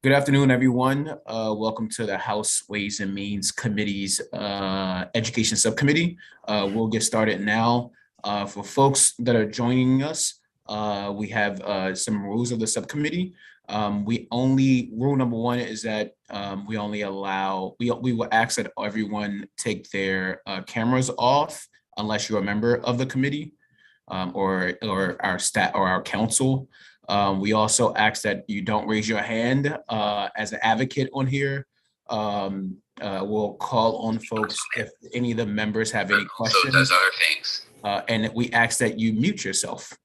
Good afternoon, everyone. Welcome to the House Ways and Means Committee's Education Subcommittee. We'll get started now. For folks that are joining us, we have some rules of the subcommittee. Rule number one is that we will ask that everyone take their cameras off unless you're a member of the committee or our staff or our council. We also ask that you don't raise your hand as an advocate on here. We'll call on folks if any of the members have any questions. So does other things. And we ask that you mute yourself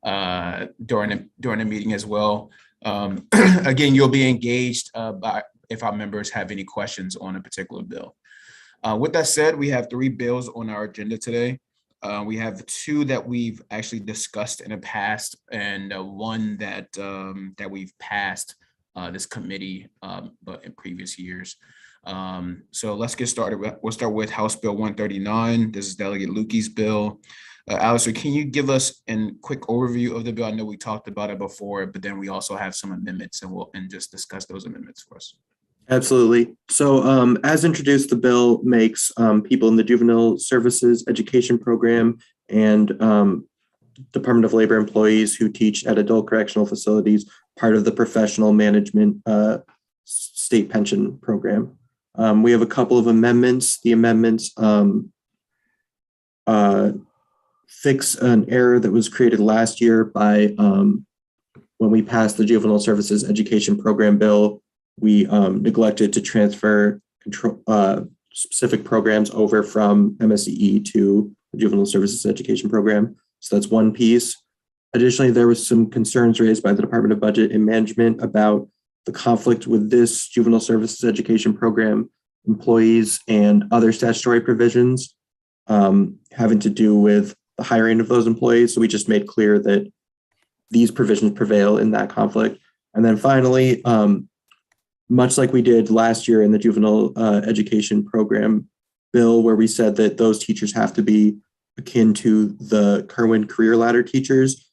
during the meeting as well. Again, you'll be engaged if our members have any questions on a particular bill. With that said, we have 3 bills on our agenda today. We have 2 that we've actually discussed in the past, and one that we've passed this committee, but in previous years. So let's get started. We'll start with House Bill 139. This is Delegate Lukey's bill. Alistair, can you give us a quick overview of the bill? I know we talked about it before, but then we also have some amendments, and we'll just discuss those amendments for us. Absolutely. So as introduced, the bill makes people in the Juvenile Services Education Program and Department of Labor employees who teach at adult correctional facilities part of the professional management state pension program. We have a couple of amendments. The amendments fix an error that was created last year by when we passed the Juvenile Services Education Program bill. We neglected to transfer specific programs over from MSEE to the Juvenile Services Education Program. So that's one piece. Additionally, there was some concerns raised by the Department of Budget and Management about the conflict with this Juvenile Services Education Program employees and other statutory provisions having to do with the hiring of those employees. So we just made clear that these provisions prevail in that conflict. And then finally, much like we did last year in the Juvenile Education Program bill, where we said that those teachers have to be akin to the Kerwin Career Ladder teachers,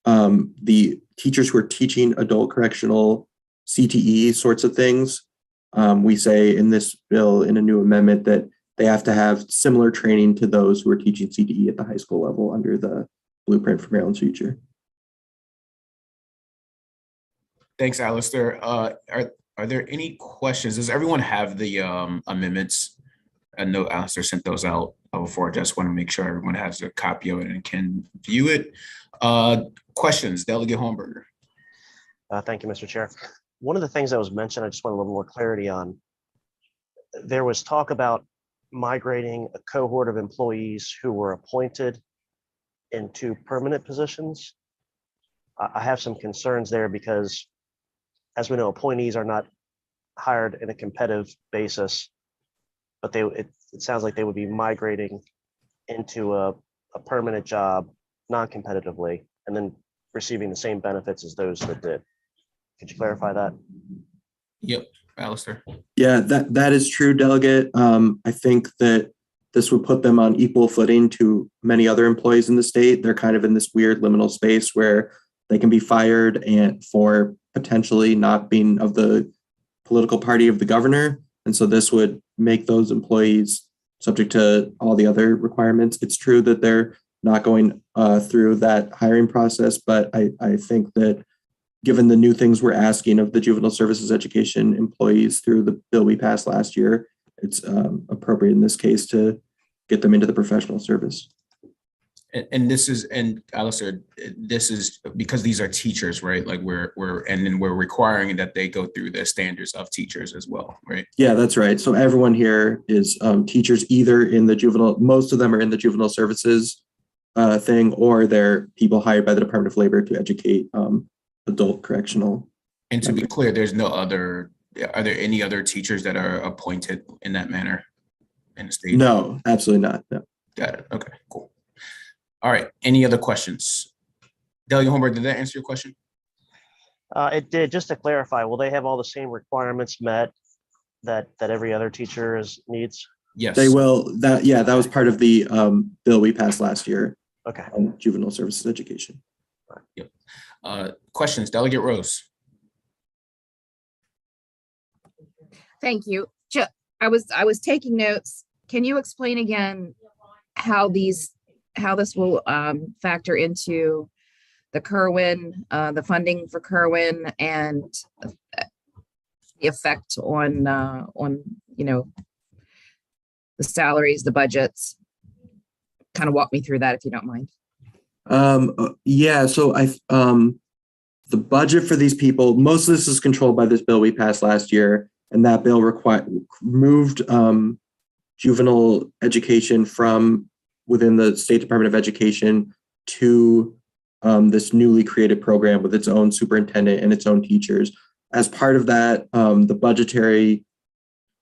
the teachers who are teaching adult correctional CTE sorts of things, we say in this bill, in a new amendment, that they have to have similar training to those who are teaching CTE at the high school level under the Blueprint for Maryland's Future. Thanks, Alistair. Are there any questions? Does everyone have the amendments? I know Alistair sent those out before. I just want to make sure everyone has a copy of it and can view it. Questions, Delegate Hornberger. Thank you, Mr. Chair. One of the things that was mentioned, I just want a little more clarity on. There was talk about migrating a cohort of employees who were appointed into permanent positions. I have some concerns there because, as we know, appointees are not hired in a competitive basis, but it sounds like they would be migrating into a permanent job non-competitively and then receiving the same benefits as those that did. Could you clarify that? Yep, Alistair. Yeah, that is true, Delegate. I think that this would put them on equal footing to many other employees in the state. They're kind of in this weird liminal space where they can be fired and for potentially not being of the political party of the governor. And so this would make those employees subject to all the other requirements. It's true that they're not going through that hiring process, but I think that given the new things we're asking of the Juvenile Services Education employees through the bill we passed last year, it's appropriate in this case to get them into the professional service. And Alistair, this is because these are teachers, right? Like we're requiring that they go through the standards of teachers as well, right? Yeah, that's right. So everyone here is teachers either in the juvenile, most of them are in the juvenile services thing, or they're people hired by the Department of Labor to educate adult correctional. And to be clear, are there any other teachers that are appointed in that manner in the state? No, absolutely not. No. Got it. Okay, cool. All right. Any other questions? Delegate Holmberg, did that answer your question? It did. Just to clarify, will they have all the same requirements met that every other teacher needs? Yes, they will. That was part of the bill we passed last year. Okay. On juvenile services education. Yep. Questions, Delegate Rose. Thank you. I was taking notes. Can you explain again how this will factor into the Kerwin, the funding for Kerwin, and the effect on the salaries, the budgets? Kind of walk me through that if you don't mind. Yeah, so the budget for these people, most of this is controlled by this bill we passed last year, and that bill moved juvenile education from within the State Department of Education to this newly created program with its own superintendent and its own teachers. As part of that, the budgetary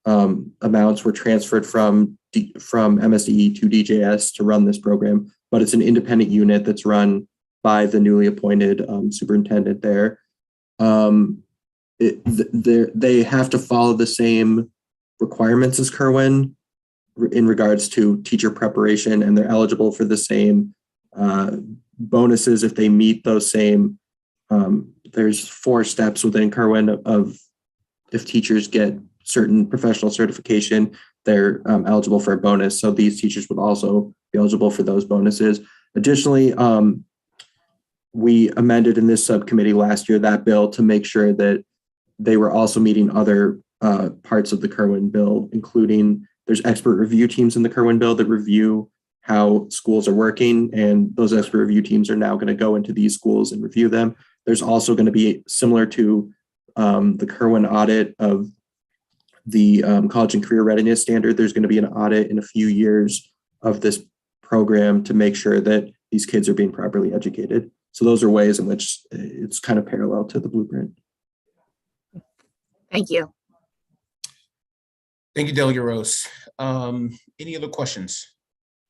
amounts were transferred from MSDE to DJS to run this program, but it's an independent unit that's run by the newly appointed superintendent there. They have to follow the same requirements as Kerwin in regards to teacher preparation, and they're eligible for the same bonuses if they meet those same. There's 4 steps within Kerwin of if teachers get certain professional certification, they're eligible for a bonus. So these teachers would also be eligible for those bonuses. Additionally, we amended in this subcommittee last year that bill to make sure that they were also meeting other parts of the Kerwin bill, including there's expert review teams in the Kerwin bill that review how schools are working, and those expert review teams are now going to go into these schools and review them. There's also going to be, similar to the Kerwin audit of the college and career readiness standard, there's going to be an audit in a few years of this program to make sure that these kids are being properly educated. So those are ways in which it's kind of parallel to the blueprint. Thank you. Thank you, Delegate Rose. Any other questions?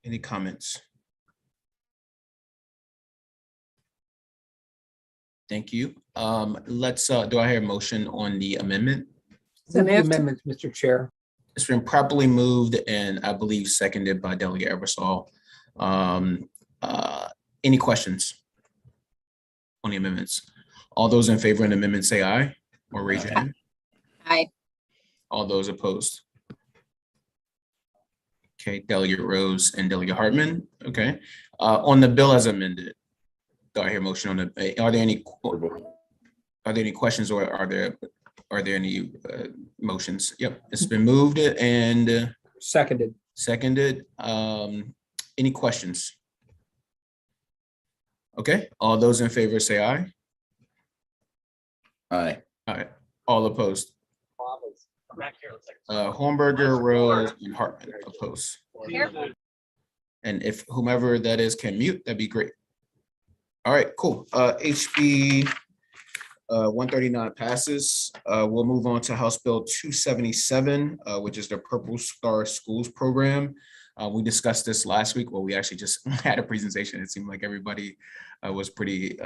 Any comments? Thank you. Let's, do I hear a motion on the amendment? Move the amendments, Mr. Chair. It's been properly moved and I believe seconded by Delegate Eversole. Any questions on the amendments? All those in favor of the amendment say aye or raise your hand. Aye. All those opposed? Okay, Delegate Rose and Delegate Hartman. Okay, on the bill as amended, do I hear motion on the? Are there any questions or are there any motions? Yep, it's been moved and Seconded. seconded. Any questions? Okay, all those in favor say aye. Aye. All right, all opposed. Hornberger, Rose, and Hartman opposed. And if whomever that is can mute, that'd be great. All right, cool. HB 139 passes. We'll move on to House Bill 277, which is the Purple Star Schools Program. We discussed this last week. Well, we actually just had a presentation. It seemed like everybody was pretty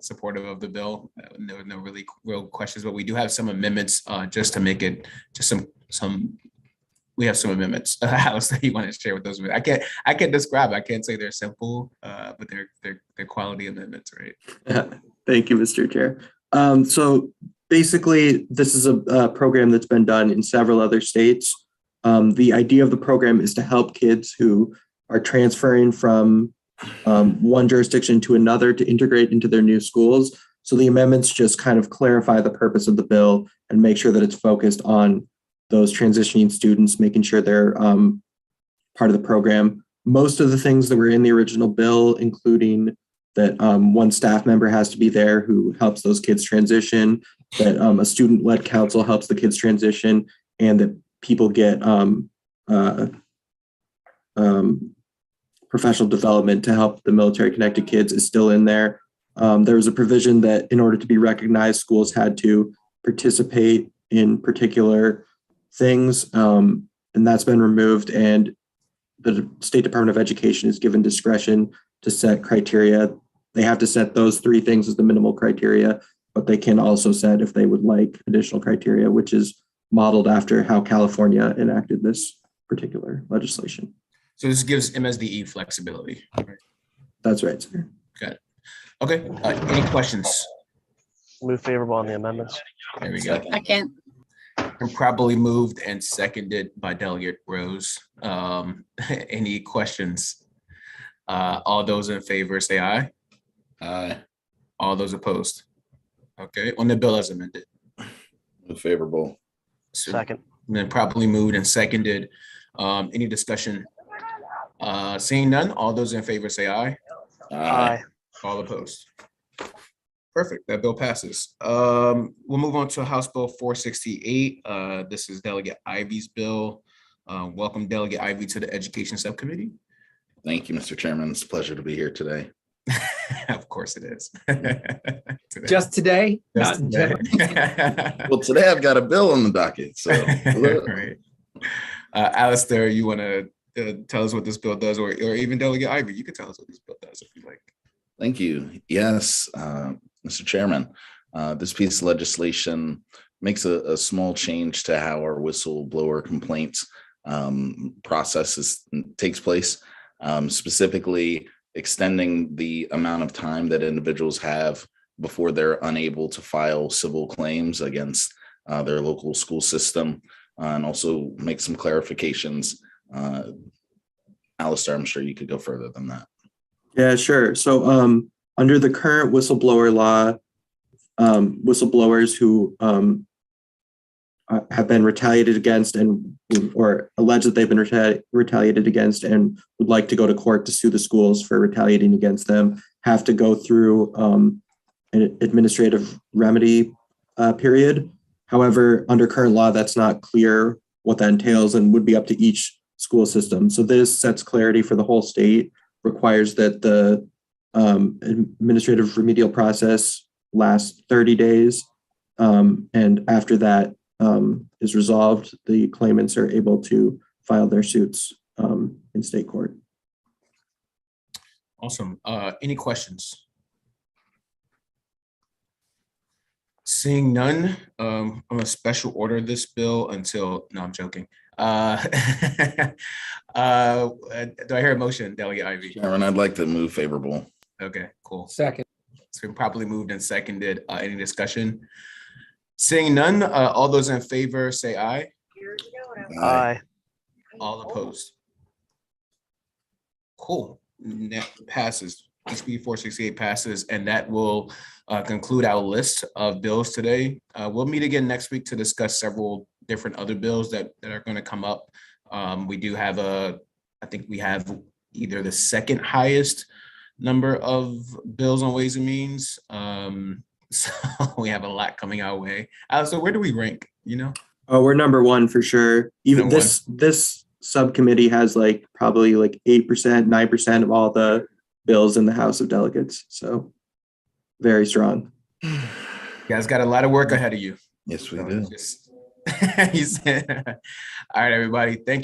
supportive of the bill. There were no really real questions, but we do have some amendments just to make it just some. We have some amendments. Alice, that you want to share with those? I can't describe. I can't say they're simple, but they're quality amendments, right? Thank you, Mr. Chair. So basically, this is a program that's been done in several other states. The idea of the program is to help kids who are transferring from one jurisdiction to another to integrate into their new schools. So the amendments just kind of clarify the purpose of the bill and make sure that it's focused on those transitioning students, making sure they're part of the program. Most of the things that were in the original bill, including that one staff member has to be there who helps those kids transition, that a student-led council helps the kids transition, and that people get professional development to help the military connected kids is still in there. There was a provision that in order to be recognized, schools had to participate in particular things, and that's been removed, and the State Department of Education is given discretion to set criteria. They have to set those 3 things as the minimal criteria, but they can also set if they would like additional criteria, which is modeled after how California enacted this particular legislation. So this gives MSDE flexibility. That's right, sir. Got it. Okay, any questions? Move favorable on the amendments. There we go. Second. And probably moved and seconded by Delegate Rose. Any questions? All those in favor say aye. Aye. All those opposed? Okay, on the bill as amended. Favorable. So Second. then properly moved and seconded. Any discussion? Seeing none, all those in favor say aye. Aye. All opposed? Perfect, that bill passes. We'll move on to House Bill 468. This is Delegate Ivy's bill. Welcome Delegate Ivy to the Education Subcommittee. Thank you, Mr. Chairman. It's a pleasure to be here today. Of course it is. Just today? Just Not in today. general. Well, today I've got a bill on the docket, so. Right. Alistair, you want to tell us what this bill does, or even Delegate Ivy, you can tell us what this bill does if you like. Thank you. Yes, Mr. Chairman, this piece of legislation makes a small change to how our whistleblower complaints process takes place, specifically extending the amount of time that individuals have before they're unable to file civil claims against their local school system, and also make some clarifications. Alistair, I'm sure you could go further than that. Yeah, sure. So under the current whistleblower law, whistleblowers who have been retaliated against or allege that they've been retaliated against and would like to go to court to sue the schools for retaliating against them have to go through an administrative remedy period. However, under current law, that's not clear what that entails and would be up to each school system. So this sets clarity for the whole state, requires that the administrative remedial process lasts 30 days. And after that is resolved, the claimants are able to file their suits in state court. Awesome. Any questions? Seeing none, I'm gonna special order this bill until, no, I'm joking. Do I hear a motion, Delegate Ivy? Chairman, I'd like to move favorable. Okay, cool. Second. It's been properly moved and seconded. Any discussion? Seeing none, all those in favor say aye. Aye. All opposed? Cool. That passes. HB 468 passes, and that will conclude our list of bills today. We'll meet again next week to discuss several different other bills that are going to come up. We do have I think we have either the second highest number of bills on Ways and Means. So we have a lot coming our way. So where do we rank, you know? Oh, we're number one for sure. Even Number this subcommittee has probably 8%, 9% of all the bills in the House of Delegates. So very strong. You guys got a lot of work ahead of you. Yes, we So do. just, all right, everybody. Thank you.